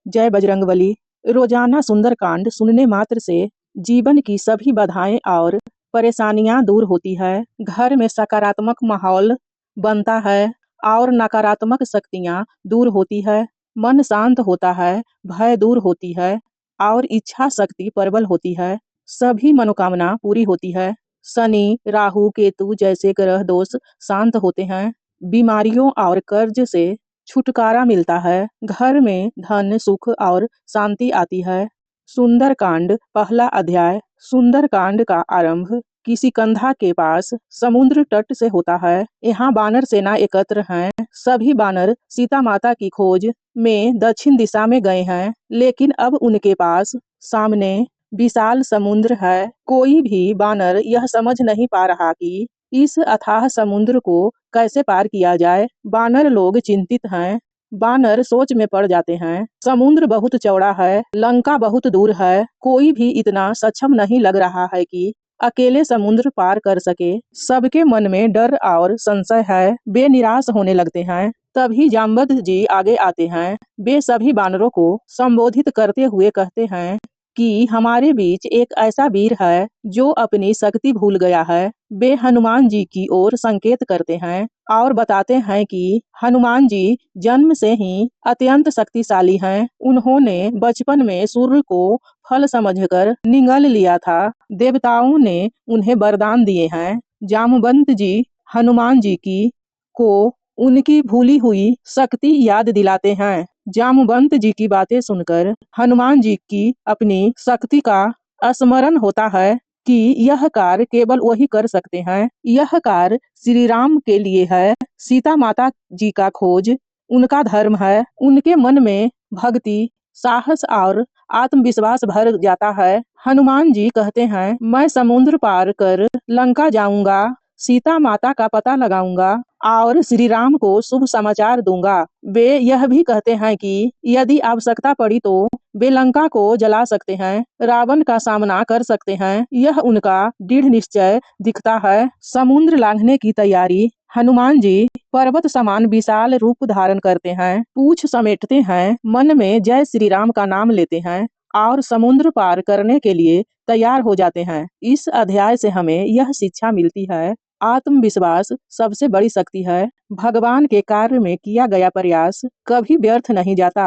जय बजरंगबली। रोजाना सुंदरकांड सुनने मात्र से जीवन की सभी बाधाएं और परेशानियां दूर होती है। घर में सकारात्मक माहौल बनता है और नकारात्मक शक्तियां दूर होती है। मन शांत होता है, भय दूर होती है और इच्छा शक्ति प्रबल होती है। सभी मनोकामना पूरी होती है। शनि, राहु, केतु जैसे ग्रह दोष शांत होते हैं। बीमारियों और कर्ज से छुटकारा मिलता है। घर में धन, सुख और शांति आती है। सुंदरकांड पहला अध्याय। सुंदरकांड का आरंभ किष्किंधा के पास समुद्र तट से होता है। यहाँ बानर सेना एकत्र हैं। सभी बानर सीता माता की खोज में दक्षिण दिशा में गए हैं, लेकिन अब उनके पास सामने विशाल समुद्र है। कोई भी बानर यह समझ नहीं पा रहा कि इस अथाह समुद्र को कैसे पार किया जाए। बानर लोग चिंतित हैं। बानर सोच में पड़ जाते हैं। समुद्र बहुत चौड़ा है, लंका बहुत दूर है। कोई भी इतना सक्षम नहीं लग रहा है कि अकेले समुद्र पार कर सके। सबके मन में डर और संशय है। वे निराश होने लगते हैं। तभी जामवंत जी आगे आते हैं। वे सभी बानरों को संबोधित करते हुए कहते हैं कि हमारे बीच एक ऐसा वीर है जो अपनी शक्ति भूल गया है। वे हनुमान जी की ओर संकेत करते हैं और बताते हैं कि हनुमान जी जन्म से ही अत्यंत शक्तिशाली हैं। उन्होंने बचपन में सूर्य को फल समझकर निगल लिया था। देवताओं ने उन्हें वरदान दिए हैं। जामवंत जी हनुमान जी की को उनकी भूली हुई शक्ति याद दिलाते हैं। जामवंत जी की बातें सुनकर हनुमान जी की अपनी शक्ति का स्मरण होता है कि यह कार्य केवल वही कर सकते हैं। यह कार्य श्री राम के लिए है। सीता माता जी का खोज उनका धर्म है। उनके मन में भक्ति, साहस और आत्मविश्वास भर जाता है। हनुमान जी कहते हैं, मैं समुद्र पार कर लंका जाऊंगा, सीता माता का पता लगाऊंगा और श्री राम को शुभ समाचार दूंगा। वे यह भी कहते हैं कि यदि आवश्यकता पड़ी तो वे लंका को जला सकते हैं, रावण का सामना कर सकते हैं। यह उनका दृढ़ निश्चय दिखता है। समुद्र लांघने की तैयारी। हनुमान जी पर्वत समान विशाल रूप धारण करते हैं, पूंछ समेटते हैं, मन में जय श्री राम का नाम लेते हैं और समुद्र पार करने के लिए तैयार हो जाते हैं। इस अध्याय से हमें यह शिक्षा मिलती है, आत्मविश्वास सबसे बड़ी शक्ति है। भगवान के कार्य में किया गया प्रयास कभी व्यर्थ नहीं जाता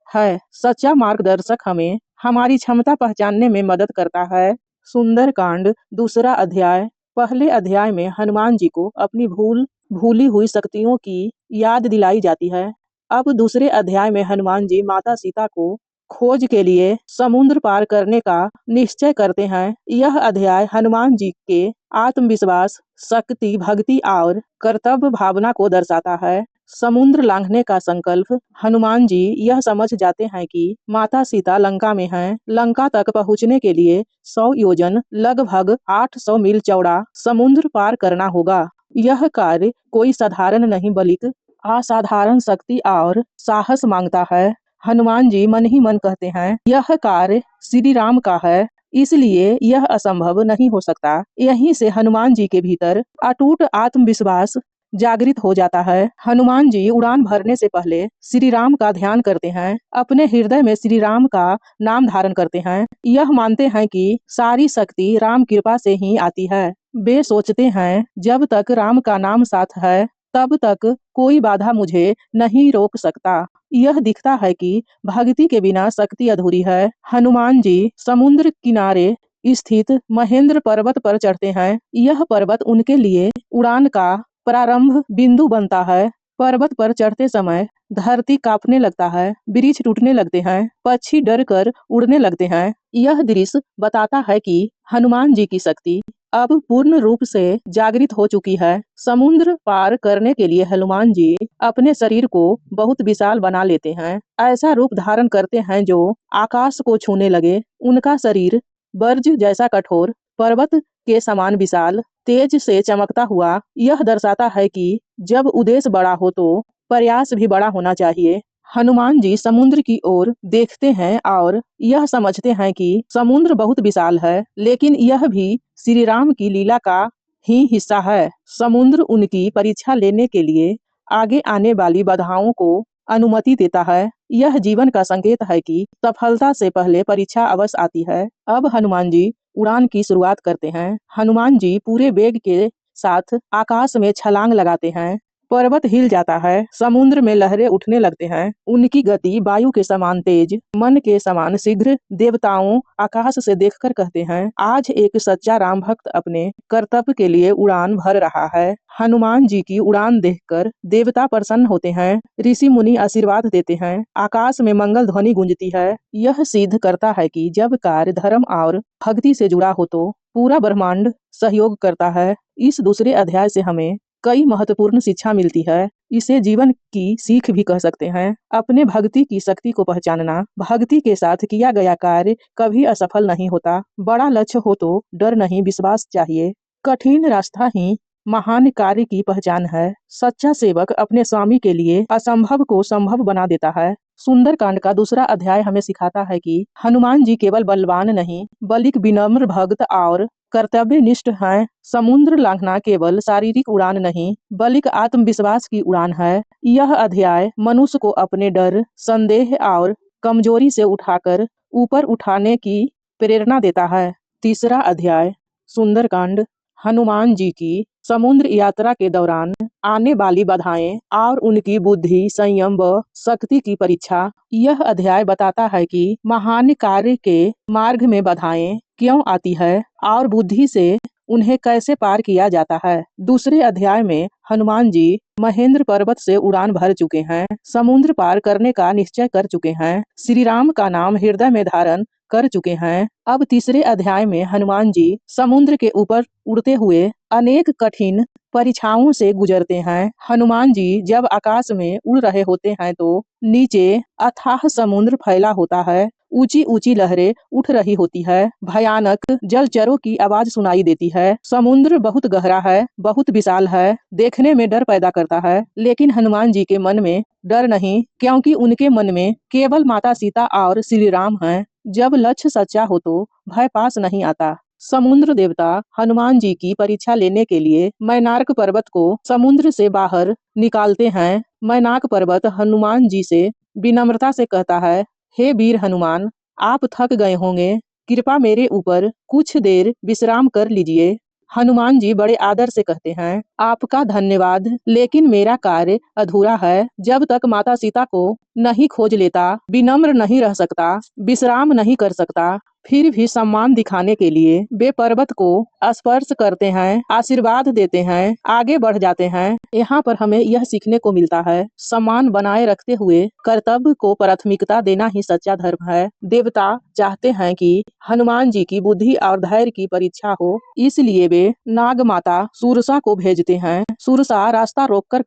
है। सच्चा मार्गदर्शक हमें हमारी क्षमता पहचानने में मदद करता है। सुंदरकांड दूसरा अध्याय। पहले अध्याय में हनुमान जी को अपनी भूली हुई शक्तियों की याद दिलाई जाती है। अब दूसरे अध्याय में हनुमान जी माता सीता को खोज के लिए समुद्र पार करने का निश्चय करते हैं। यह अध्याय हनुमान जी के आत्मविश्वास, शक्ति, भक्ति और कर्तव्य भावना को दर्शाता है। समुद्र लांघने का संकल्प। हनुमान जी यह समझ जाते हैं कि माता सीता लंका में हैं। लंका तक पहुंचने के लिए 100 योजन लगभग 800 मील चौड़ा समुद्र पार करना होगा। यह कार्य कोई साधारण नहीं बल्कि असाधारण शक्ति और साहस मांगता है। हनुमान जी मन ही मन कहते हैं, यह कार्य श्री राम का है, इसलिए यह असंभव नहीं हो सकता। यहीं से हनुमान जी के भीतर अटूट आत्मविश्वास जागृत हो जाता है। हनुमान जी उड़ान भरने से पहले श्री राम का ध्यान करते हैं। अपने हृदय में श्री राम का नाम धारण करते हैं। यह मानते हैं कि सारी शक्ति राम कृपा से ही आती है। वे सोचते हैं, जब तक राम का नाम साथ है तब तक कोई बाधा मुझे नहीं रोक सकता। यह दिखता है कि भक्ति के बिना शक्ति अधूरी है। हनुमान जी समुद्र किनारे स्थित महेंद्र पर्वत पर चढ़ते हैं। यह पर्वत उनके लिए उड़ान का प्रारंभ बिंदु बनता है। पर्वत पर चढ़ते समय धरती कांपने लगता है, वृक्ष टूटने लगते हैं, पक्षी डर कर उड़ने लगते हैं। यह दृश्य बताता है कि हनुमान जी की शक्ति अब पूर्ण रूप से जागृत हो चुकी है। समुद्र पार करने के लिए हनुमान जी अपने शरीर को बहुत विशाल बना लेते हैं। ऐसा रूप धारण करते हैं जो आकाश को छूने लगे। उनका शरीर बर्ज जैसा कठोर, पर्वत के समान विशाल, तेज से चमकता हुआ। यह दर्शाता है कि जब उद्देश्य बड़ा हो तो प्रयास भी बड़ा होना चाहिए। हनुमान जी समुद्र की ओर देखते हैं और यह समझते हैं कि समुद्र बहुत विशाल है, लेकिन यह भी श्री राम की लीला का ही हिस्सा है। समुद्र उनकी परीक्षा लेने के लिए आगे आने वाली बाधाओं को अनुमति देता है। यह जीवन का संकेत है कि सफलता से पहले परीक्षा अवश्य आती है। अब हनुमान जी उड़ान की शुरुआत करते हैं। हनुमान जी पूरे वेग के साथ आकाश में छलांग लगाते हैं। पर्वत हिल जाता है, समुद्र में लहरें उठने लगते हैं। उनकी गति वायु के समान तेज, मन के समान शीघ्र। देवताओं आकाश से देखकर कहते हैं, आज एक सच्चा राम भक्त अपने कर्तव्य के लिए उड़ान भर रहा है। हनुमान जी की उड़ान देखकर देवता प्रसन्न होते हैं। ऋषि मुनि आशीर्वाद देते हैं। आकाश में मंगल ध्वनि गूंजती है। यह सिद्ध करता है कि जब कार्य धर्म और भक्ति से जुड़ा हो तो पूरा ब्रह्मांड सहयोग करता है। इस दूसरे अध्याय से हमें कई महत्वपूर्ण शिक्षा मिलती है। इसे जीवन की सीख भी कह सकते हैं। अपने भक्ति की शक्ति को पहचानना। भक्ति के साथ किया गया कार्य कभी असफल नहीं होता। बड़ा लक्ष्य हो तो डर नहीं, विश्वास चाहिए। कठिन रास्ता ही महान कार्य की पहचान है। सच्चा सेवक अपने स्वामी के लिए असंभव को संभव बना देता है। सुंदरकांड का दूसरा अध्याय हमें सिखाता है कि हनुमान जी केवल बलवान नहीं, बल्कि विनम्र भक्त और कर्तव्यनिष्ठ हैं। समुद्र लांघना केवल शारीरिक उड़ान नहीं, बल्कि आत्मविश्वास की उड़ान है। यह अध्याय मनुष्य को अपने डर, संदेह और कमजोरी से उठाकर ऊपर उठाने की प्रेरणा देता है। तीसरा अध्याय सुंदरकांड हनुमान जी की समुद्र यात्रा के दौरान आने वाली बाधाएं और उनकी बुद्धि, संयम व शक्ति की परीक्षा। यह अध्याय बताता है कि महान कार्य के मार्ग में बाधाएं क्यों आती है और बुद्धि से उन्हें कैसे पार किया जाता है। दूसरे अध्याय में हनुमान जी महेंद्र पर्वत से उड़ान भर चुके हैं, समुद्र पार करने का निश्चय कर चुके हैं, श्री राम का नाम हृदय में धारण कर चुके हैं। अब तीसरे अध्याय में हनुमान जी समुद्र के ऊपर उड़ते हुए अनेक कठिन परीक्षाओं से गुजरते हैं। हनुमान जी जब आकाश में उड़ रहे होते हैं तो नीचे अथाह समुद्र फैला होता है। ऊंची ऊंची लहरें उठ रही होती है। भयानक जलचरों की आवाज सुनाई देती है। समुद्र बहुत गहरा है, बहुत विशाल है, देखने में डर पैदा करता है। लेकिन हनुमान जी के मन में डर नहीं, क्योंकि उनके मन में केवल माता सीता और श्री राम हैं। जब लक्ष्य सच्चा हो तो भय पास नहीं आता। समुद्र देवता हनुमान जी की परीक्षा लेने के लिए मैनाक पर्वत को समुद्र से बाहर निकालते हैं। मैनाक पर्वत हनुमान जी से विनम्रता से कहता है, हे वीर हनुमान, आप थक गए होंगे, कृपा मेरे ऊपर कुछ देर विश्राम कर लीजिए। हनुमान जी बड़े आदर से कहते हैं, आपका धन्यवाद, लेकिन मेरा कार्य अधूरा है। जब तक माता सीता को नहीं खोज लेता, विनम्र नहीं रह सकता, विश्राम नहीं कर सकता। फिर भी सम्मान दिखाने के लिए वे पर्वत को स्पर्श करते हैं, आशीर्वाद देते हैं, आगे बढ़ जाते हैं। यहाँ पर हमें यह सीखने को मिलता है, सम्मान बनाए रखते हुए कर्तव्य को प्राथमिकता देना ही सच्चा धर्म है। देवता चाहते हैं कि हनुमान जी की बुद्धि और धैर्य की परीक्षा हो, इसलिए वे नाग माता सुरसा को भेजते हैं। सुरसा रास्ता रोककर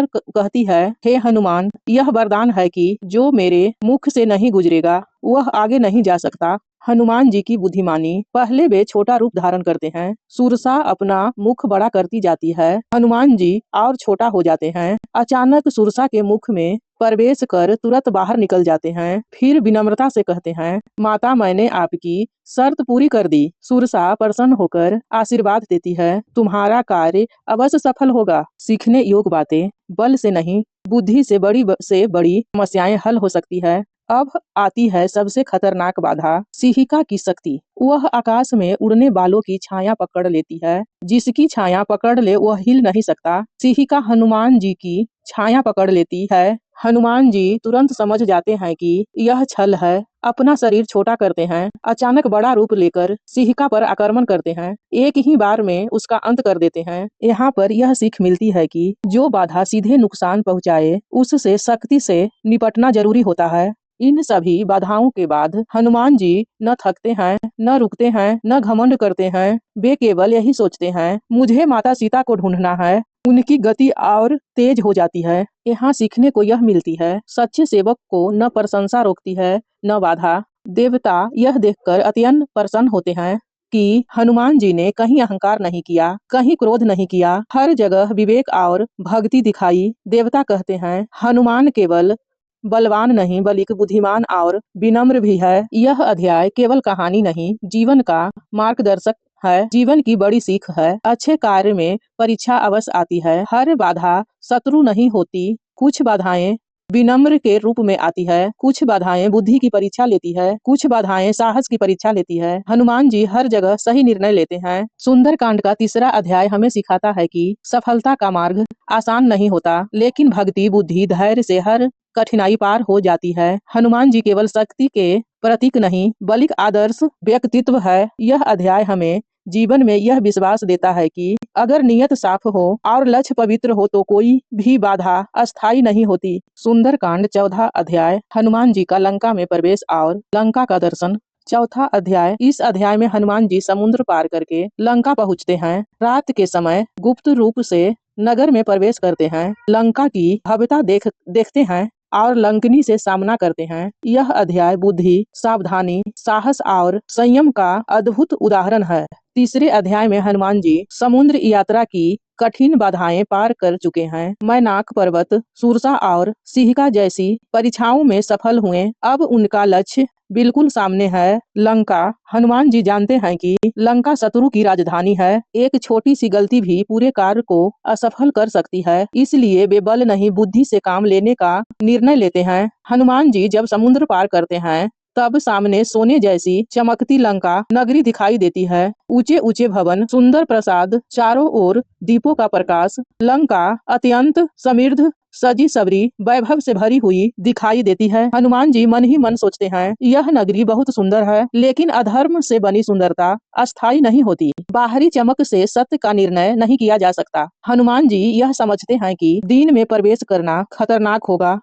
कहती है, हे हनुमान, यह वरदान है कि जो मेरे मुख से नहीं गुजरेगा वह आगे नहीं जा सकता। हनुमान जी की बुद्धिमानी। पहले वे छोटा रूप धारण करते हैं। सुरसा अपना मुख बड़ा करती जाती है। हनुमान जी और छोटा हो जाते हैं। अचानक सुरसा के मुख में प्रवेश कर तुरंत बाहर निकल जाते हैं। फिर विनम्रता से कहते हैं, माता, मैंने आपकी शर्त पूरी कर दी। सुरसा प्रसन्न होकर आशीर्वाद देती है, तुम्हारा कार्य अवश्य सफल होगा। सीखने योग्य बातें। बल से नहीं, बुद्धि से बड़ी समस्याएं हल हो सकती है। अब आती है सबसे खतरनाक बाधा, सिंहिका की शक्ति। वह आकाश में उड़ने वालों की छाया पकड़ लेती है। जिसकी छाया पकड़ ले वह हिल नहीं सकता। सिंहिका हनुमान जी की छाया पकड़ लेती है। हनुमान जी तुरंत समझ जाते हैं कि यह छल है। अपना शरीर छोटा करते हैं। अचानक बड़ा रूप लेकर सिंहिका पर आक्रमण करते हैं। एक ही बार में उसका अंत कर देते हैं। यहाँ पर यह सीख मिलती है कि जो बाधा सीधे नुकसान पहुँचाए उससे सख्ती से निपटना जरूरी होता है। इन सभी बाधाओं के बाद हनुमान जी न थकते हैं, न रुकते हैं, न घमंड करते हैं। वे केवल यही सोचते हैं, मुझे माता सीता को ढूंढना है। उनकी गति और तेज हो जाती है। यहाँ सीखने को यह मिलती है, सच्चे सेवक को न प्रशंसा रोकती है, न बाधा। देवता यह देखकर अत्यंत प्रसन्न होते हैं कि हनुमान जी ने कहीं अहंकार नहीं किया, कहीं क्रोध नहीं किया, हर जगह विवेक और भक्ति दिखाई। देवता कहते हैं, हनुमान केवल बलवान नहीं, बल्कि बुद्धिमान और विनम्र भी है। यह अध्याय केवल कहानी नहीं, जीवन का मार्गदर्शक है, जीवन की बड़ी सीख है। अच्छे कार्य में परीक्षा अवश्य आती है। हर बाधा शत्रु नहीं होती। कुछ बाधाएं विनम्र के रूप में आती है, कुछ बाधाएं बुद्धि की परीक्षा लेती है, कुछ बाधाएं साहस की परीक्षा लेती है। हनुमान जी हर जगह सही निर्णय लेते हैं। सुंदरकांड का 3रा अध्याय हमें सिखाता है कि सफलता का मार्ग आसान नहीं होता, लेकिन भक्ति, बुद्धि, धैर्य से हर कठिनाई पार हो जाती है। हनुमान जी केवल शक्ति के प्रतीक नहीं, बल्कि आदर्श व्यक्तित्व है। यह अध्याय हमें जीवन में यह विश्वास देता है कि अगर नियत साफ हो और लक्ष्य पवित्र हो तो कोई भी बाधा अस्थायी नहीं होती। सुंदरकांड 14 अध्याय हनुमान जी का लंका में प्रवेश और लंका का दर्शन। 4था अध्याय। इस अध्याय में हनुमान जी समुद्र पार करके लंका पहुँचते हैं। रात के समय गुप्त रूप से नगर में प्रवेश करते हैं, लंका की भव्यता देखते हैं और लंकनी से सामना करते हैं। यह अध्याय बुद्धि, सावधानी, साहस और संयम का अद्भुत उदाहरण है। 3रे अध्याय में हनुमान जी समुद्र यात्रा की कठिन बाधाएं पार कर चुके हैं। मैनाक पर्वत, सुरसा और सिहिका जैसी परीक्षाओं में सफल हुए। अब उनका लक्ष्य बिल्कुल सामने है, लंका। हनुमान जी जानते हैं कि लंका शत्रु की राजधानी है। एक छोटी सी गलती भी पूरे कार्य को असफल कर सकती है, इसलिए वे बल नहीं बुद्धि से काम लेने का निर्णय लेते हैं। हनुमान जी जब समुद्र पार करते हैं तब सामने सोने जैसी चमकती लंका नगरी दिखाई देती है। ऊंचे ऊंचे भवन, सुंदर प्रसाद, चारों ओर दीपों का प्रकाश। लंका अत्यंत समृद्ध, सजी सवरी, वैभव से भरी हुई दिखाई देती है। हनुमान जी मन ही मन सोचते हैं, यह नगरी बहुत सुंदर है, लेकिन अधर्म से बनी सुंदरता अस्थायी नहीं होती। बाहरी चमक से सत्य का निर्णय नहीं किया जा सकता। हनुमान जी यह समझते हैं कि दिन में प्रवेश करना खतरनाक होगा।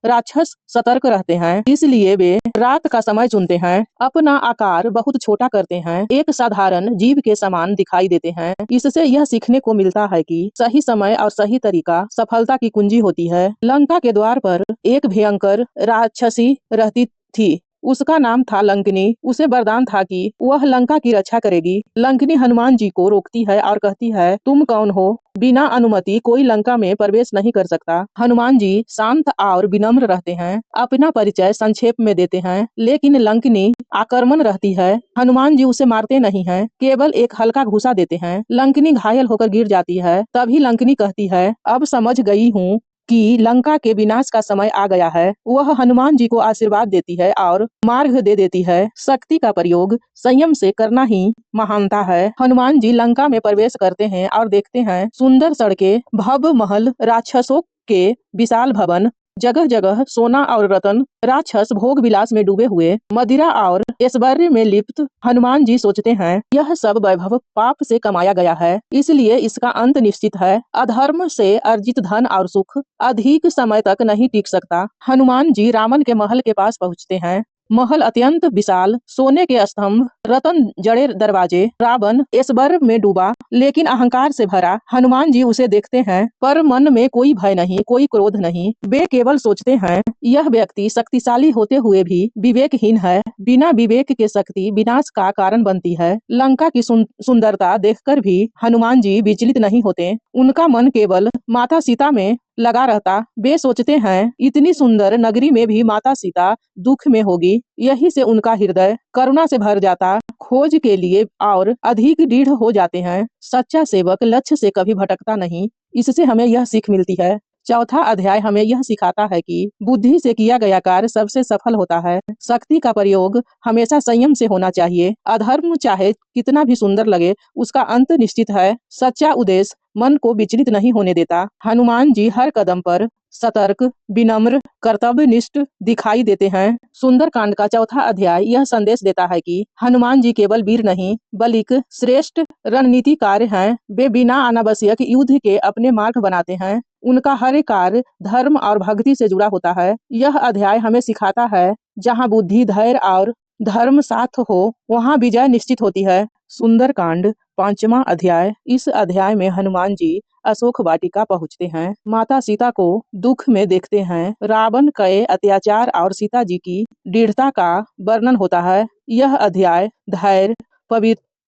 राक्षस सतर्क रहते हैं, इसलिए वे रात का समय चुनते हैं। अपना आकार बहुत छोटा करते हैं, एक साधारण जीव के समान दिखाई देते हैं। इससे यह सीखने को मिलता है कि सही समय और सही तरीका सफलता की कुंजी होती है। लंका के द्वार पर एक भयंकर राक्षसी रहती थी। उसका नाम था लंकिनी। उसे वरदान था कि वह लंका की रक्षा करेगी। लंकिनी हनुमान जी को रोकती है और कहती है, तुम कौन हो? बिना अनुमति कोई लंका में प्रवेश नहीं कर सकता। हनुमान जी शांत और विनम्र रहते हैं, अपना परिचय संक्षेप में देते हैं, लेकिन लंकिनी आक्रमण रहती है। हनुमान जी उसे मारते नहीं हैं, केवल एक हल्का घूसा देते हैं। लंकिनी घायल होकर गिर जाती है। तभी लंकिनी कहती है, अब समझ गई हूँ कि लंका के विनाश का समय आ गया है। वह हनुमान जी को आशीर्वाद देती है और मार्ग दे देती है। शक्ति का प्रयोग संयम से करना ही महानता है। हनुमान जी लंका में प्रवेश करते हैं और देखते हैं सुंदर सड़कें, भव्य महल, राक्षसों के विशाल भवन, जगह जगह सोना और रतन, राक्षस भोग विलास में डूबे हुए, मदिरा और ऐश्वर्य में लिप्त। हनुमान जी सोचते हैं, यह सब वैभव पाप से कमाया गया है, इसलिए इसका अंत निश्चित है। अधर्म से अर्जित धन और सुख अधिक समय तक नहीं टिक सकता। हनुमान जी रावण के महल के पास पहुँचते हैं। महल अत्यंत विशाल, सोने के स्तंभ, रतन जड़े दरवाजे। रावण ऐश्वर्य में डूबा लेकिन अहंकार से भरा। हनुमान जी उसे देखते हैं, पर मन में कोई भय नहीं, कोई क्रोध नहीं। वे केवल सोचते हैं, यह व्यक्ति शक्तिशाली होते हुए भी विवेकहीन है। बिना विवेक के शक्ति विनाश का कारण बनती है। लंका की सुंदरता देखकर भी हनुमान जी विचलित नहीं होते। उनका मन केवल माता सीता में लगा रहता। वे सोचते हैं, इतनी सुंदर नगरी में भी माता सीता दुख में होगी। यही से उनका हृदय करुणा से भर जाता। खोज के लिए और अधिक दृढ़ हो जाते हैं। सच्चा सेवक लक्ष्य से कभी भटकता नहीं। इससे हमें यह सीख मिलती है। 4था अध्याय हमें यह सिखाता है कि बुद्धि से किया गया कार्य सबसे सफल होता है। शक्ति का प्रयोग हमेशा संयम से होना चाहिए। अधर्म चाहे कितना भी सुंदर लगे, उसका अंत निश्चित है। सच्चा उद्देश्य मन को विचलित नहीं होने देता। हनुमान जी हर कदम पर सतर्क, विनम्र, कर्तव्यनिष्ठ दिखाई देते हैं। सुंदरकांड का 4था अध्याय यह संदेश देता है कि हनुमान जी केवल वीर नहीं, बल्कि श्रेष्ठ रणनीतिकार हैं। वे बिना अनावश्यक युद्ध के अपने मार्ग बनाते हैं। उनका हर कार्य धर्म और भक्ति से जुड़ा होता है। यह अध्याय हमें सिखाता है, जहाँ बुद्धि, धैर्य और धर्म साथ हो, वहाँ विजय निश्चित होती है। सुंदरकांड 5वां अध्याय। इस अध्याय में हनुमान जी अशोक वाटिका पहुँचते हैं। माता सीता को दुख में देखते हैं। रावण के अत्याचार और सीता जी की दृढ़ता का वर्णन होता है। यह अध्याय धैर्य,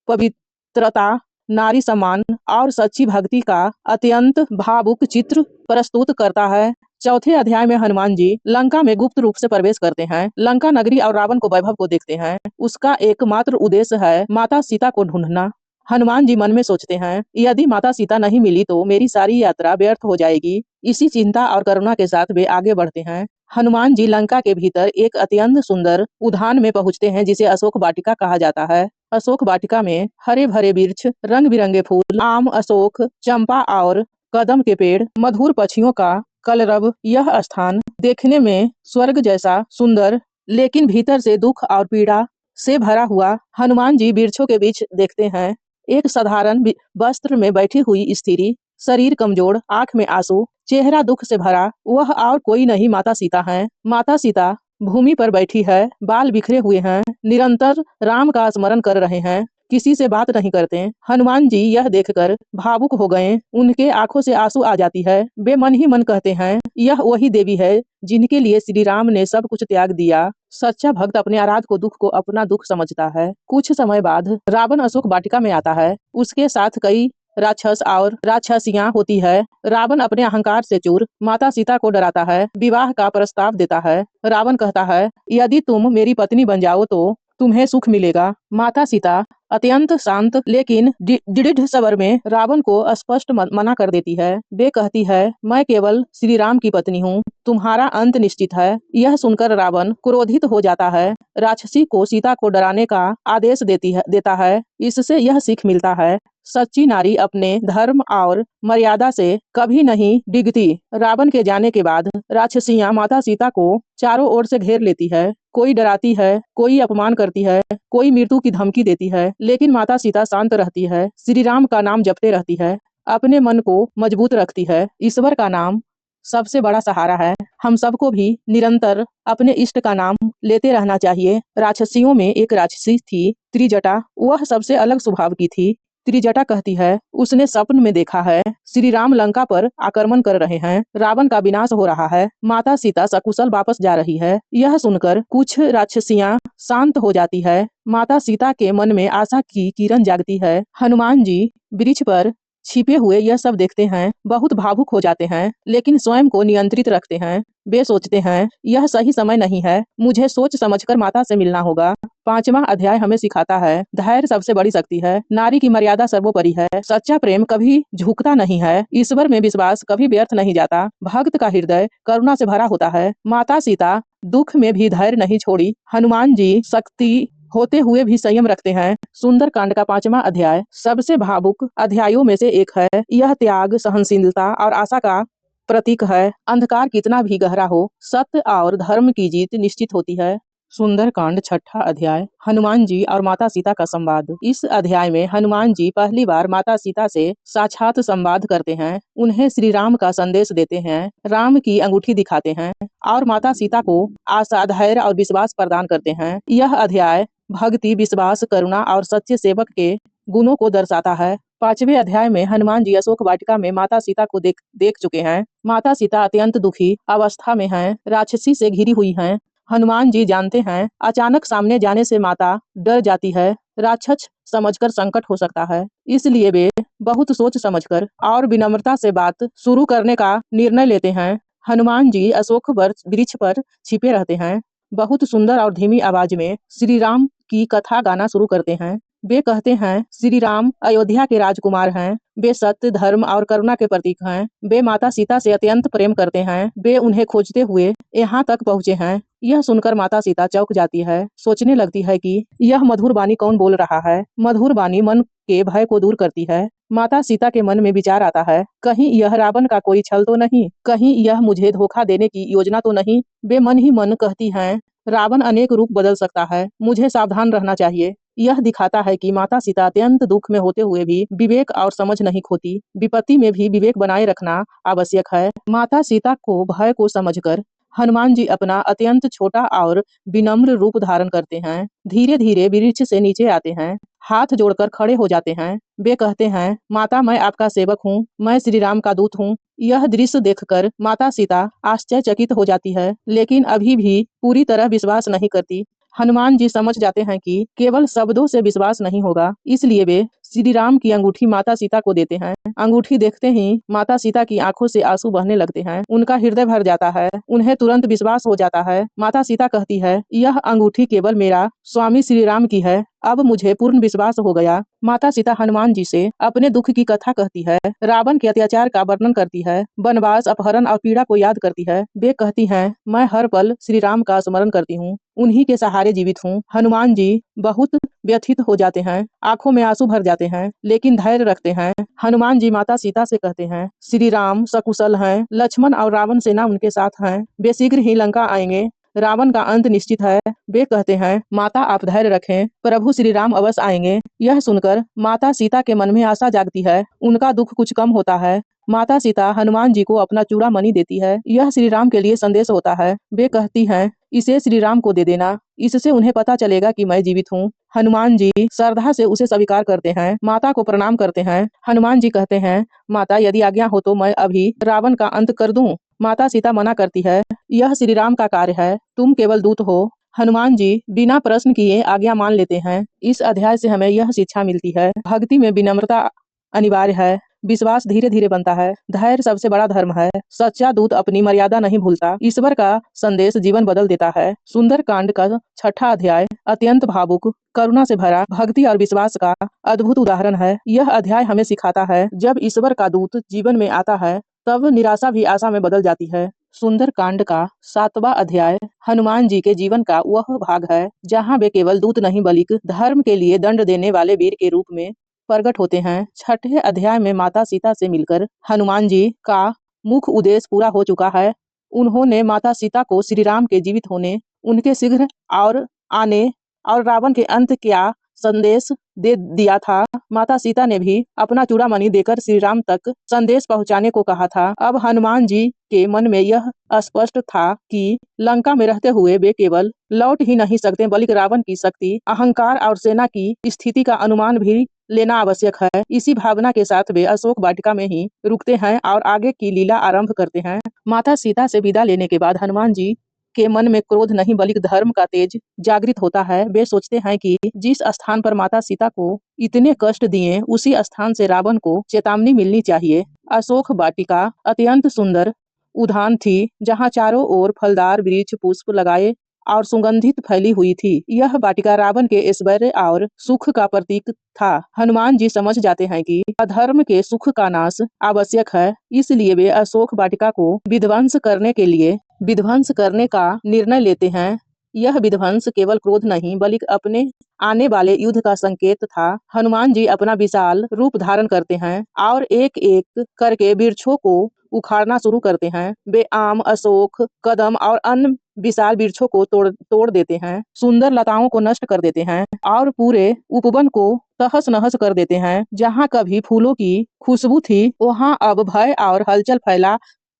पवित्रता, नारी सम्मान और सच्ची भक्ति का अत्यंत भावुक चित्र प्रस्तुत करता है। चौथे अध्याय में हनुमान जी लंका में गुप्त रूप से प्रवेश करते हैं। लंका नगरी और रावण को वैभव को देखते हैं। उसका एकमात्र उद्देश्य है माता सीता को ढूंढना। हनुमान जी मन में सोचते हैं, यदि माता सीता नहीं मिली तो मेरी सारी यात्रा व्यर्थ हो जाएगी। इसी चिंता और करुणा के साथ वे आगे बढ़ते हैं। हनुमान जी लंका के भीतर एक अत्यंत सुंदर उद्यान में पहुंचते हैं, जिसे अशोक वाटिका कहा जाता है। अशोक वाटिका में हरे भरे वृक्ष, रंग बिरंगे फूल, आम, अशोक, चंपा और कदम के पेड़, मधुर पक्षियों का कलरव। यह स्थान देखने में स्वर्ग जैसा सुंदर, लेकिन भीतर से दुख और पीड़ा से भरा हुआ। हनुमान जी वृक्षों के बीच देखते हैं एक साधारण वस्त्र में बैठी हुई स्त्री, शरीर कमजोर, आंख में आंसू, चेहरा दुख से भरा। वह और कोई नहीं, माता सीता है। माता सीता भूमि पर बैठी है, बाल बिखरे हुए हैं, निरंतर राम का स्मरण कर रहे हैं, किसी से बात नहीं करते। हनुमान जी यह देखकर भावुक हो गए, उनके आंखों से आंसू आ जाती है। वे मन ही मन कहते हैं, यह वही देवी है जिनके लिए श्री राम ने सब कुछ त्याग दिया। सच्चा भक्त अपने आराध को दुख को अपना दुख समझता है। कुछ समय बाद रावण अशोक वाटिका में आता है। उसके साथ कई राक्षस और राक्षसियां होती है। रावण अपने अहंकार से चूर माता सीता को डराता है, विवाह का प्रस्ताव देता है। रावण कहता है, यदि तुम मेरी पत्नी बन जाओ तो तुम्हें सुख मिलेगा। माता सीता अत्यंत शांत लेकिन दृढ़ स्वर में रावण को स्पष्ट मना कर देती है। वे कहती है, मैं केवल श्री राम की पत्नी हूँ, तुम्हारा अंत निश्चित है। यह सुनकर रावण क्रोधित हो जाता है, राक्षसी को सीता को डराने का आदेश देता है। इससे यह सीख मिलता है, सच्ची नारी अपने धर्म और मर्यादा से कभी नहीं डिगती। रावण के जाने के बाद राक्षसियां माता सीता को चारों ओर से घेर लेती है। कोई डराती है, कोई अपमान करती है, कोई मृत्यु की धमकी देती है, लेकिन माता सीता शांत रहती है, श्री राम का नाम जपते रहती है, अपने मन को मजबूत रखती है। ईश्वर का नाम सबसे बड़ा सहारा है। हम सबको भी निरंतर अपने इष्ट का नाम लेते रहना चाहिए। राक्षसियों में एक राक्षसी थी त्रिजटा। वह सबसे अलग स्वभाव की थी। त्रिजटा कहती है, उसने स्वप्न में देखा है श्री राम लंका पर आक्रमण कर रहे हैं, रावण का विनाश हो रहा है, माता सीता सकुशल वापस जा रही है। यह सुनकर कुछ राक्षसियां शांत हो जाती है। माता सीता के मन में आशा की किरण जागती है। हनुमान जी वृक्ष पर छिपे हुए यह सब देखते हैं, बहुत भावुक हो जाते हैं, लेकिन स्वयं को नियंत्रित रखते हैं। वे सोचते हैं, यह सही समय नहीं है, मुझे सोच समझकर माता से मिलना होगा। 5वां अध्याय हमें सिखाता है, धैर्य सबसे बड़ी शक्ति है, नारी की मर्यादा सर्वोपरि है, सच्चा प्रेम कभी झुकता नहीं है, ईश्वर में विश्वास कभी व्यर्थ नहीं जाता, भक्त का हृदय करुणा से भरा होता है। माता सीता दुख में भी धैर्य नहीं छोड़ी। हनुमान जी शक्ति होते हुए भी संयम रखते हैं। सुंदर कांड का 5वां अध्याय सबसे भावुक अध्यायों में से एक है। यह त्याग, सहनशीलता और आशा का प्रतीक है। अंधकार कितना भी गहरा हो, सत्य और धर्म की जीत निश्चित होती है। सुंदर कांड 6ठा अध्याय, हनुमान जी और माता सीता का संवाद। इस अध्याय में हनुमान जी पहली बार माता सीता से साक्षात संवाद करते हैं, उन्हें श्री राम का संदेश देते हैं, राम की अंगूठी दिखाते हैं और माता सीता को आशा, धैर्य और विश्वास प्रदान करते हैं। यह अध्याय भक्ति, विश्वास, करुणा और सच्चे सेवक के गुणों को दर्शाता है। 5वें अध्याय में हनुमान जी अशोक वाटिका में माता सीता को देख चुके हैं। माता सीता अत्यंत दुखी अवस्था में हैं, राक्षसी से घिरी हुई हैं। हनुमान जी जानते हैं, अचानक सामने जाने से माता डर जाती है, राक्षस समझकर संकट हो सकता है, इसलिए वे बहुत सोच समझकर और विनम्रता से बात शुरू करने का निर्णय लेते हैं। हनुमान जी अशोक वृक्ष पर छिपे रहते हैं, बहुत सुंदर और धीमी आवाज में श्री राम की कथा गाना शुरू करते हैं। वे कहते हैं, श्री राम अयोध्या के राजकुमार हैं, वे सत्य, धर्म और करुणा के प्रतीक हैं। वे माता सीता से अत्यंत प्रेम करते हैं, वे उन्हें खोजते हुए यहाँ तक पहुँचे हैं। यह सुनकर माता सीता चौंक जाती है, सोचने लगती है कि यह मधुर वाणी कौन बोल रहा है। मधुर वाणी मन के भय को दूर करती है। माता सीता के मन में विचार आता है, कहीं यह रावण का कोई छल तो नहीं, कहीं यह मुझे धोखा देने की योजना तो नहीं। वे मन ही मन कहती हैं, रावण अनेक रूप बदल सकता है, मुझे सावधान रहना चाहिए। यह दिखाता है कि माता सीता अत्यंत दुख में होते हुए भी विवेक और समझ नहीं खोती। विपत्ति में भी विवेक बनाए रखना आवश्यक है। माता सीता को भय को समझकर हनुमान जी अपना अत्यंत छोटा और विनम्र रूप धारण करते हैं। धीरे धीरे वृक्ष से नीचे आते हैं, हाथ जोड़कर खड़े हो जाते हैं। वे कहते हैं, माता मैं आपका सेवक हूँ, मैं श्री राम का दूत हूँ। यह दृश्य देखकर माता सीता आश्चर्यचकित हो जाती है, लेकिन अभी भी पूरी तरह विश्वास नहीं करती। हनुमान जी समझ जाते हैं कि केवल शब्दों से विश्वास नहीं होगा, इसलिए वे श्री राम की अंगूठी माता सीता को देते हैं। अंगूठी देखते ही माता सीता की आंखों से आंसू बहने लगते हैं। उनका हृदय भर जाता है। उन्हें तुरंत विश्वास हो जाता है। माता सीता कहती है, यह अंगूठी केवल मेरा स्वामी श्री राम की है। अब मुझे पूर्ण विश्वास हो गया। माता सीता हनुमान जी से अपने दुख की कथा कहती है, रावण के अत्याचार का वर्णन करती है, वनवास, अपहरण और पीड़ा को याद करती है। वे कहती हैं, मैं हर पल श्री राम का स्मरण करती हूँ, उन्हीं के सहारे जीवित हूँ। हनुमान जी बहुत व्यथित हो जाते हैं, आंखों में आंसू भर जाते हैं, लेकिन धैर्य रखते हैं। हनुमान जी माता सीता से कहते हैं, श्री राम सकुशल हैं, लक्ष्मण और रावण सेना उनके साथ हैं, वे शीघ्र ही लंका आएंगे, रावण का अंत निश्चित है। वे कहते हैं, माता आप धैर्य रखें, प्रभु श्री राम अवश्य आएंगे। यह सुनकर माता सीता के मन में आशा जागती है, उनका दुख कुछ कम होता है। माता सीता हनुमान जी को अपना चूड़ामणि देती है। यह श्री राम के लिए संदेश होता है। वे कहती हैं, इसे श्री राम को दे देना, इससे उन्हें पता चलेगा कि मैं जीवित हूँ। हनुमान जी श्रद्धा से उसे स्वीकार करते हैं, माता को प्रणाम करते हैं। हनुमान जी कहते हैं, माता यदि आज्ञा हो तो मैं अभी रावण का अंत कर दूं। माता सीता मना करती है, यह श्री राम का कार्य है, तुम केवल दूत हो। हनुमान जी बिना प्रश्न किए आज्ञा मान लेते हैं। इस अध्याय से हमें यह शिक्षा मिलती है, भक्ति में विनम्रता अनिवार्य है, विश्वास धीरे धीरे बनता है, धैर्य सबसे बड़ा धर्म है, सच्चा दूत अपनी मर्यादा नहीं भूलता, ईश्वर का संदेश जीवन बदल देता है। सुंदर कांड का 6वां अध्याय अत्यंत भावुक, करुणा से भरा, भक्ति और विश्वास का अद्भुत उदाहरण है। यह अध्याय हमें सिखाता है, जब ईश्वर का दूत जीवन में आता है तब निराशा भी आशा में बदल जाती है। सुंदर कांड का 7वां अध्याय हनुमान जी के जीवन का वह भाग है जहाँ वे केवल दूत नहीं बल्कि धर्म के लिए दंड देने वाले वीर के रूप में प्रकट होते हैं। 6ठे अध्याय में माता सीता से मिलकर हनुमान जी का मुख्य उद्देश्य पूरा हो चुका है। उन्होंने माता सीता को श्री राम के जीवित होने, उनके शीघ्र और आने और रावण के अंत क्या संदेश दे दिया था। माता सीता ने भी अपना चूड़ामणि देकर श्री राम तक संदेश पहुंचाने को कहा था। अब हनुमान जी के मन में यह स्पष्ट था कि लंका में रहते हुए वे केवल लौट ही नहीं सकते बल्कि रावण की शक्ति, अहंकार और सेना की स्थिति का अनुमान भी लेना आवश्यक है। इसी भावना के साथ वे अशोक वाटिका में ही रुकते हैं और आगे की लीला आरंभ करते हैं। माता सीता से विदा लेने के बाद हनुमान जी के मन में क्रोध नहीं बल्कि धर्म का तेज जागृत होता है। वे सोचते हैं कि जिस स्थान पर माता सीता को इतने कष्ट दिए, उसी स्थान से रावण को चेतावनी मिलनी चाहिए। अशोक वाटिका अत्यंत सुंदर उद्यान थी, जहाँ चारों ओर फलदार वृक्ष, पुष्प लगाए और सुगंधित फैली हुई थी। यह वाटिका रावण के ऐश्वर्य और सुख का प्रतीक था। हनुमान जी समझ जाते हैं कि अधर्म के सुख का नाश आवश्यक है, इसलिए वे अशोक वाटिका को विध्वंस करने का निर्णय लेते हैं। यह विध्वंस केवल क्रोध नहीं बल्कि अपने आने वाले युद्ध का संकेत था। हनुमान जी अपना विशाल रूप धारण करते हैं और एक एक करके वृक्षों को उखाड़ना शुरू करते हैं। वे आम, अशोक, कदम और अन्य विशाल वृक्षों को तोड़ देते हैं, सुंदर लताओं को नष्ट कर देते हैं और पूरे उपवन को तहस नहस कर देते हैं। जहाँ कभी फूलों की खुशबू थी, वहाँ अब भय और हलचल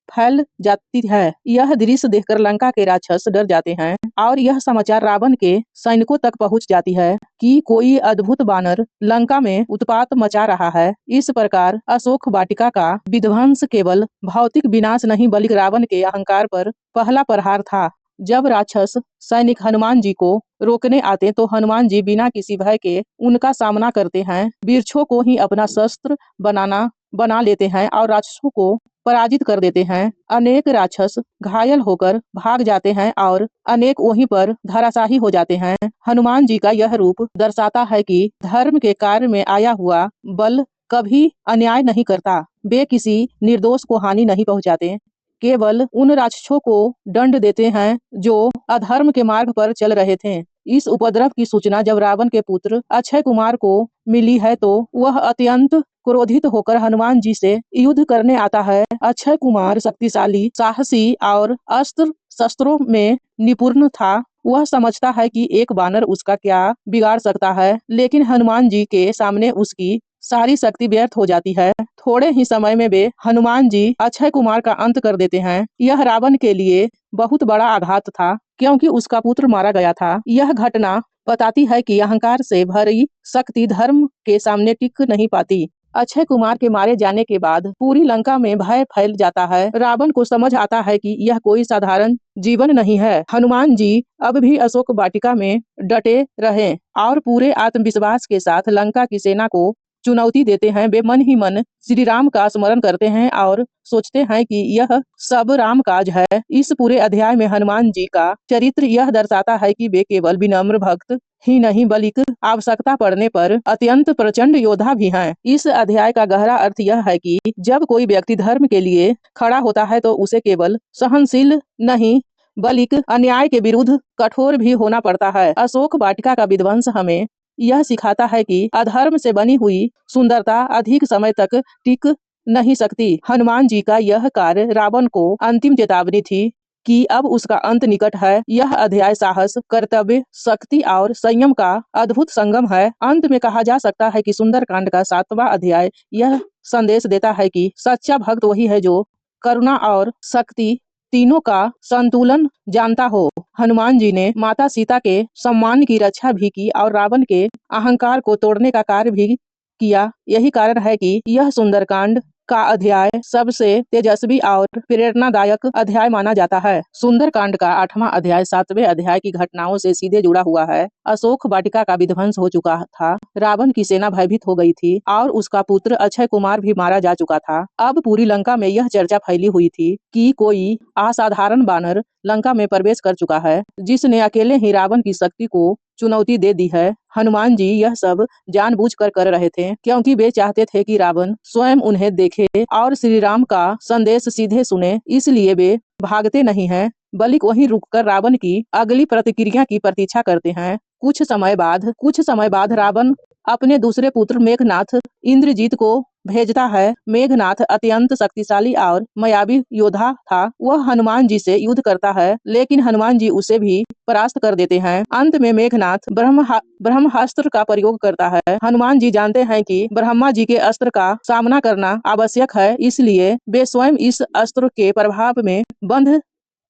फैल जाती है। यह दृश्य देखकर लंका के राक्षस डर जाते हैं और यह समाचार रावण के सैनिकों तक पहुंच जाती है कि कोई अद्भुत वानर लंका में उत्पात मचा रहा है। इस प्रकार अशोक वाटिका का विध्वंस केवल भौतिक विनाश नहीं बल्कि रावण के अहंकार पर पहला प्रहार था। जब राक्षस सैनिक हनुमान जी को रोकने आते तो हनुमान जी बिना किसी भय के उनका सामना करते हैं, वृक्षों को ही अपना शस्त्र बना लेते हैं और राक्षसों को पराजित कर देते हैं। अनेक राक्षस घायल होकर भाग जाते हैं और अनेक वहीं पर धराशायी हो जाते हैं। हनुमान जी का यह रूप दर्शाता है कि धर्म के कार्य में आया हुआ बल कभी अन्याय नहीं करता। वे किसी निर्दोष को हानि नहीं पहुंचाते, केवल उन राक्षसों को दंड देते हैं जो अधर्म के मार्ग पर चल रहे थे। इस उपद्रव की सूचना जब रावण के पुत्र अक्षय कुमार को मिली है तो वह अत्यंत क्रोधित होकर हनुमान जी से युद्ध करने आता है। अक्षय कुमार शक्तिशाली, साहसी और अस्त्र शस्त्रों में निपुण था। वह समझता है कि एक वानर उसका क्या बिगाड़ सकता है, लेकिन हनुमान जी के सामने उसकी सारी शक्ति व्यर्थ हो जाती है। थोड़े ही समय में वे हनुमान जी अक्षय कुमार का अंत कर देते हैं। यह रावण के लिए बहुत बड़ा आघात था, क्योंकि उसका पुत्र मारा गया था। यह घटना बताती है कि अहंकार से भरी शक्ति धर्म के सामने टिक नहीं पाती। अक्षय कुमार के मारे जाने के बाद पूरी लंका में भय फैल जाता है। रावण को समझ आता है कि यह कोई साधारण जीवन नहीं है। हनुमान जी अब भी अशोक वाटिका में डटे रहें और पूरे आत्मविश्वास के साथ लंका की सेना को चुनौती देते हैं। वे मन ही मन श्री राम का स्मरण करते हैं और सोचते हैं कि यह सब राम काज है। इस पूरे अध्याय में हनुमान जी का चरित्र यह दर्शाता है कि वे केवल विनम्र भक्त ही नहीं बल्कि आवश्यकता पड़ने पर अत्यंत प्रचंड योद्धा भी हैं। इस अध्याय का गहरा अर्थ यह है कि जब कोई व्यक्ति धर्म के लिए खड़ा होता है तो उसे केवल सहनशील नहीं बल्कि अन्याय के विरुद्ध कठोर भी होना पड़ता है। अशोक वाटिका का विध्वंस हमें यह सिखाता है कि अधर्म से बनी हुई सुंदरता अधिक समय तक टिक नहीं सकती। हनुमान जी का यह कार्य रावण को अंतिम चेतावनी थी कि अब उसका अंत निकट है। यह अध्याय साहस, कर्तव्य, शक्ति और संयम का अद्भुत संगम है। अंत में कहा जा सकता है कि सुंदरकांड का 7वां अध्याय यह संदेश देता है कि सच्चा भक्त वही है जो करुणा और शक्ति तीनों का संतुलन जानता हो। हनुमान जी ने माता सीता के सम्मान की रक्षा भी की और रावण के अहंकार को तोड़ने का कार्य भी किया। यही कारण है कि यह सुंदरकांड का अध्याय सबसे तेजस्वी और प्रेरणादायक अध्याय माना जाता है। सुंदरकांड का 8वां अध्याय 7वें अध्याय की घटनाओं से सीधे जुड़ा हुआ है। अशोक वाटिका का विध्वंस हो चुका था, रावण की सेना भयभीत हो गई थी और उसका पुत्र अक्षय कुमार भी मारा जा चुका था। अब पूरी लंका में यह चर्चा फैली हुई थी कि कोई असाधारण बानर लंका में प्रवेश कर चुका है जिसने अकेले ही रावण की शक्ति को चुनौती दे दी है। हनुमान जी यह सब जानबूझकर कर रहे थे क्योंकि वे चाहते थे कि रावण स्वयं उन्हें देखे और श्री राम का संदेश सीधे सुने। इसलिए वे भागते नहीं हैं बल्कि वहीं रुककर रावण की अगली प्रतिक्रिया की प्रतीक्षा करते हैं। कुछ समय बाद रावण अपने दूसरे पुत्र मेघनाथ इंद्रजीत को भेजता है। मेघनाथ अत्यंत शक्तिशाली और मायावी योद्धा था। वह हनुमान जी से युद्ध करता है लेकिन हनुमान जी उसे भी परास्त कर देते हैं। अंत में मेघनाथ ब्रह्मास्त्र का प्रयोग करता है। हनुमान जी जानते हैं कि ब्रह्मा जी के अस्त्र का सामना करना आवश्यक है, इसलिए वे स्वयं इस अस्त्र के प्रभाव में बंध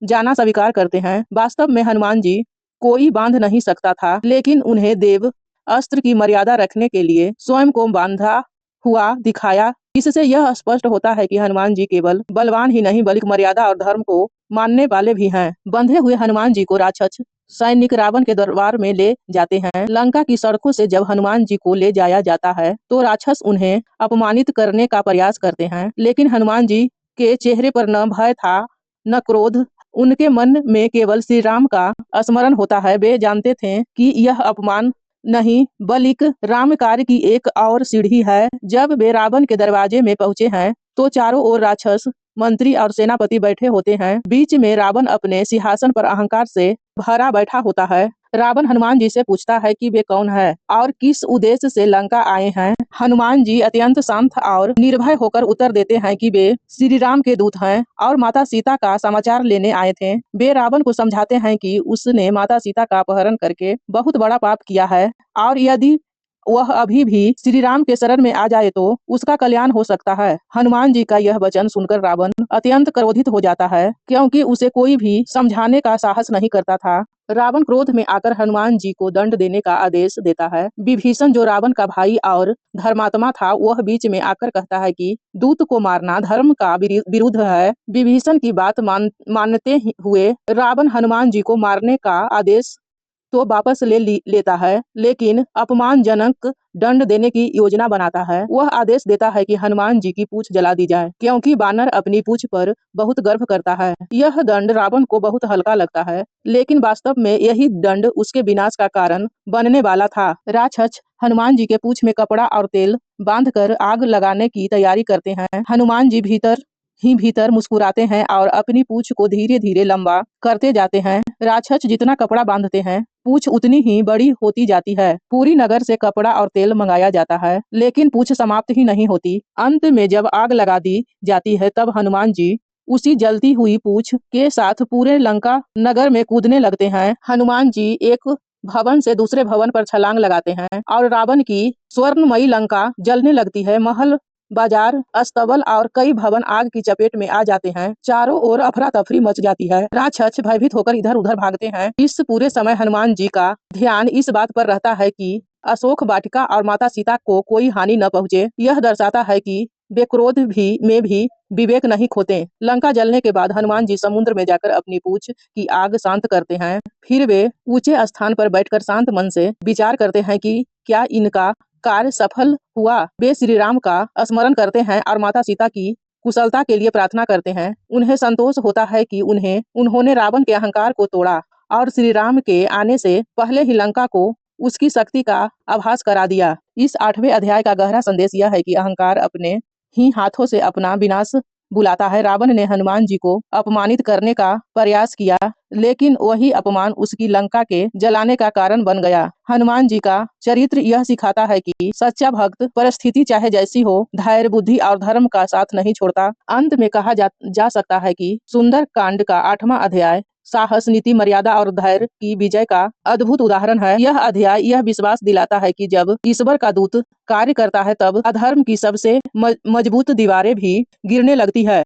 जाना स्वीकार करते हैं। वास्तव में हनुमान जी कोई बांध नहीं सकता था लेकिन उन्हें देव अस्त्र की मर्यादा रखने के लिए स्वयं को बांधा हुआ दिखाया। इससे यह स्पष्ट होता है कि हनुमान जी केवल बलवान ही नहीं बल्कि मर्यादा और धर्म को मानने वाले भी हैं। बंधे हुए हनुमान जी को राक्षस सैनिक रावण के दरबार में ले जाते हैं। लंका की सड़कों से जब हनुमान जी को ले जाया जाता है तो राक्षस उन्हें अपमानित करने का प्रयास करते हैं, लेकिन हनुमान जी के चेहरे पर न भय था न क्रोध। उनके मन में केवल श्री राम का स्मरण होता है। वे जानते थे कि यह अपमान नहीं बल्कि राम कार्य की एक और सीढ़ी है। जब वे रावण के दरवाजे में पहुंचे हैं तो चारों ओर राक्षस मंत्री और सेनापति बैठे होते हैं। बीच में रावण अपने सिंहासन पर अहंकार से भरा बैठा होता है। रावण हनुमान जी से पूछता है कि वे कौन है और किस उद्देश्य से लंका आए हैं। हनुमान जी अत्यंत शांत और निर्भय होकर उत्तर देते हैं कि वे श्री राम के दूत हैं और माता सीता का समाचार लेने आए थे। वे रावण को समझाते हैं कि उसने माता सीता का अपहरण करके बहुत बड़ा पाप किया है और यदि वह अभी भी श्री राम के शरण में आ जाए तो उसका कल्याण हो सकता है। हनुमान जी का यह वचन सुनकर रावण अत्यंत क्रोधित हो जाता है क्योंकि उसे कोई भी समझाने का साहस नहीं करता था। रावण क्रोध में आकर हनुमान जी को दंड देने का आदेश देता है। विभीषण जो रावण का भाई और धर्मात्मा था वह बीच में आकर कहता है कि दूत को मारना धर्म का विरुद्ध है। विभीषण की बात मानते हुए रावण हनुमान जी को मारने का आदेश तो वापस लेता है लेकिन अपमानजनक दंड देने की योजना बनाता है। वह आदेश देता है कि हनुमान जी की पूंछ जला दी जाए क्योंकि बानर अपनी पूंछ पर बहुत गर्व करता है। यह दंड रावण को बहुत हल्का लगता है लेकिन वास्तव में यही दंड उसके विनाश का कारण बनने वाला था। राक्षस हनुमान जी के पूंछ में कपड़ा और तेल बांधकर आग लगाने की तैयारी करते हैं। हनुमान जी भीतर मुस्कुराते हैं और अपनी पूंछ को धीरे धीरे लंबा करते जाते हैं। राक्षस जितना कपड़ा बांधते हैं पूंछ उतनी ही बड़ी होती जाती है। पूरी नगर से कपड़ा और तेल मंगाया जाता है लेकिन पूंछ समाप्त ही नहीं होती। अंत में जब आग लगा दी जाती है तब हनुमान जी उसी जलती हुई पूंछ के साथ पूरे लंका नगर में कूदने लगते हैं। हनुमान जी एक भवन से दूसरे भवन पर छलांग लगाते हैं और रावण की स्वर्णमयी लंका जलने लगती है। महल, बाजार, अस्तबल और कई भवन आग की चपेट में आ जाते हैं। चारों ओर अफरा तफरी मच जाती है। राक्षस भयभीत होकर इधर उधर भागते हैं। इस पूरे समय हनुमान जी का ध्यान इस बात पर रहता है कि अशोक वाटिका और माता सीता को कोई हानि न पहुंचे। यह दर्शाता है कि वे क्रोध में भी विवेक नहीं खोते। लंका जलने के बाद हनुमान जी समुद्र में जाकर अपनी पूंछ की आग शांत करते हैं। फिर वे ऊंचे स्थान पर बैठकर शांत मन से विचार करते हैं कि क्या इनका कार्य सफल हुआ। वे श्री राम का स्मरण करते हैं और माता सीता की कुशलता के लिए प्रार्थना करते हैं। उन्हें संतोष होता है कि उन्होंने रावण के अहंकार को तोड़ा और श्री राम के आने से पहले ही लंका को उसकी शक्ति का आभास करा दिया। इस 8वें अध्याय का गहरा संदेश यह है कि अहंकार अपने ही हाथों से अपना विनाश बुलाता है। रावण ने हनुमान जी को अपमानित करने का प्रयास किया, लेकिन वही अपमान उसकी लंका के जलाने का कारण बन गया। हनुमान जी का चरित्र यह सिखाता है कि सच्चा भक्त परिस्थिति चाहे जैसी हो, धैर्य, बुद्धि और धर्म का साथ नहीं छोड़ता। अंत में कहा जा सकता है कि सुंदर कांड का 8वां अध्याय साहस, नीति, मर्यादा और धैर्य की विजय का अद्भुत उदाहरण है। यह अध्याय यह विश्वास दिलाता है कि जब ईश्वर का दूत कार्य करता है तब अधर्म की सबसे मजबूत दीवारें भी गिरने लगती है।